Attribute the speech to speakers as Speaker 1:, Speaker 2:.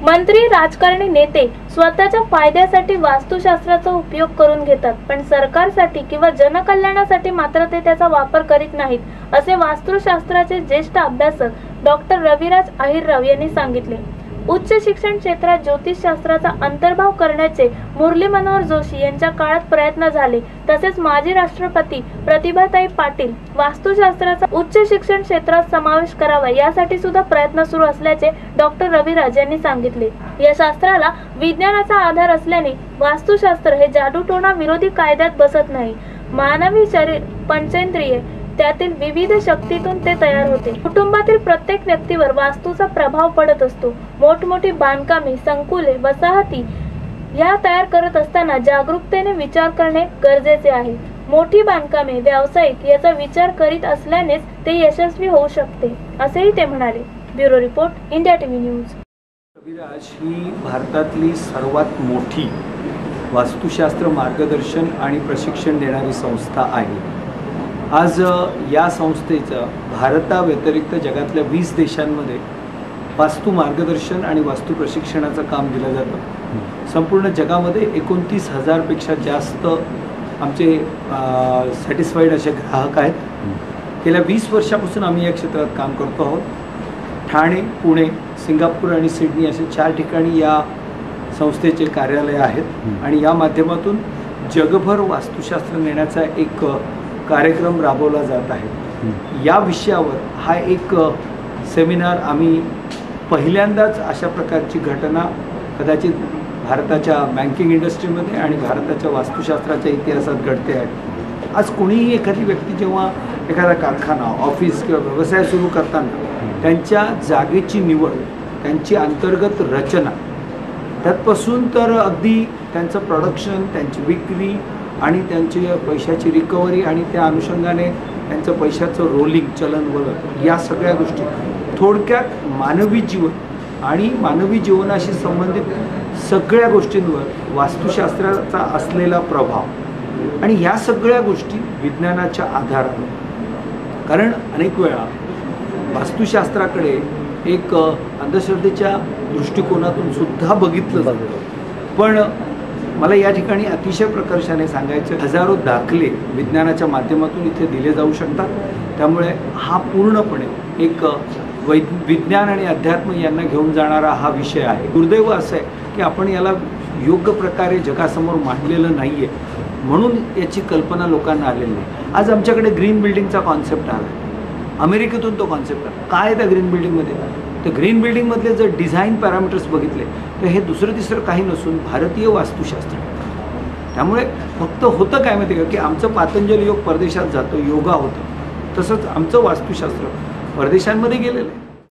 Speaker 1: मंत्री, राजकारणी, नेते स्वतःच्या फायद्यासाठी वास्तुशास्त्राचा उपयोग करून घेतात, पण सरकारसाठी किंवा जनकल्याणासाठी मात्र ते त्याचा वापर करीत नाहीत, असे वास्तुशास्त्राचे ज्येष्ठ अभ्यासक डॉक्टर रविराज अहिरराव यांनी सांगितले। उच्च शिक्षण क्षेत्रात ज्योतिषशास्त्राचा अंतर्भाव करण्याचे मुरली मनोहर जोशी यांच्या काळात प्रयत्न झाले, तसेच माजी राष्ट्रपती प्रतिभाताई पाटील वास्तुशास्त्राचा उच्च शिक्षण क्षेत्रात समावेश करावा यासाठी सुद्धा प्रयत्न सुरू असल्याचे डॉक्टर रविराज यांनी सांगितले। या शास्त्राला विज्ञानाचा आधार असल्याने वास्तुशास्त्र हे जादूटोणा विरोधी कायद्यात बसत नाही। मानवी शरीर पंचेंद्रिय त्यातील विविध शक्तीतून ते तयार होते। कुटुंबातील प्रत्येक व्यक्तीवर वास्तूचा प्रभाव पडत असतो। मोठमोठी बांधकामे, संकुले, वसाहती या तयार करत असताना जागरूकतेने विचार करणे गरजेचे आहे। मोठी बांधकामे व्यावसायिक याचा विचार करीत असल्यानेच ते यशस्वी होऊ शकते, असेही ते म्हणाले। Bureau report, India TV news.
Speaker 2: Raviraj ही भारतातली सर्वात मोठी वास्तुशास्त्र मार्गदर्शन आणि प्रशिक्षण देणारी संस्था आहे। आज या संस्थेचं भारताव्यतिरिक्त जगातल्या 20 देशांमध्ये वास्तु मार्गदर्शन आणि वास्तु प्रशिक्षणाचं काम दिलं जातं। संपूर्ण जगामध्ये 29,000 पेक्षा जास्त आमचे सॅटिस्फाईड असे ग्राहक आहेत। गेल्या 20 वर्षापासून आम्ही या क्षेत्रात काम करतो आहोत। ठाणे, पुणे, सिंगापूर आणि सिडनी असे 4 ठिकाणी या संस्थेचे कार्यालय आहेत आणि या माध्यमातून जगभर वास्तुशास्त्र नेण्याचा एक कार्यक्रम राबवला जात आहे। या विषयावर हा एक सेमिनार आम्ही पहिल्यांदाच अशा प्रकारची घटना कदाचित भारताच्या बँकिंग इंडस्ट्रीमध्ये आणि भारताच्या वास्तुशास्त्राच्या इतिहासात घडते आहे। आज कोणीही एखादी व्यक्ती जेव्हा एखादा कारखाना, ऑफिस किंवा व्यवसाय सुरू करताना त्यांच्या जागेची निवड, त्यांची अंतर्गत रचना त्यातपासून तर अगदी त्यांचं प्रोडक्शन, त्यांची विक्री आणि त्यांची पैशाची रिकव्हरी आणि त्या अनुषंगाने त्यांचं पैशाचं रोलिंग, चलनवलन या सगळ्या गोष्टी, थोडक्यात मानवी जीवन आणि मानवी जीवनाशी संबंधित सगळ्या गोष्टींवर वास्तुशास्त्राचा असलेला प्रभाव आणि ह्या सगळ्या गोष्टी विज्ञानाच्या आधाराने, कारण अनेक वेळा वास्तुशास्त्राकडे एक अंधश्रद्धेच्या दृष्टिकोनातून सुद्धा बघितलं जातं। पण मला या ठिकाणी अतिशय प्रकर्षाने सांगायचं, हजारो दाखले विज्ञानाच्या माध्यमातून इथे दिले जाऊ शकतात। त्यामुळे हा पूर्णपणे एक विज्ञान आणि अध्यात्म यांना घेऊन जाणारा हा विषय आहे। दुर्दैव असं आहे की आपण याला योग्य प्रकारे जगासमोर मांडलेलं नाही आहे, म्हणून याची कल्पना लोकांना आलेली नाही। आज आमच्याकडे ग्रीन बिल्डिंगचा कॉन्सेप्ट आला, अमेरिकेतून तो कॉन्सेप्ट आला। काय त्या ग्रीन बिल्डिंगमध्ये? तर ग्रीन बिल्डिंगमधले जर डिझाईन पॅरामीटर्स बघितले तर हे दुसरं तिसरं काही नसून भारतीय वास्तुशास्त्र। त्यामुळे फक्त होतं काय माहिती का की आमचं पातंजली योग परदेशात जातो, योगा होतं, तसंच आमचं वास्तुशास्त्र परदेशांमध्ये गेलेलं आहे।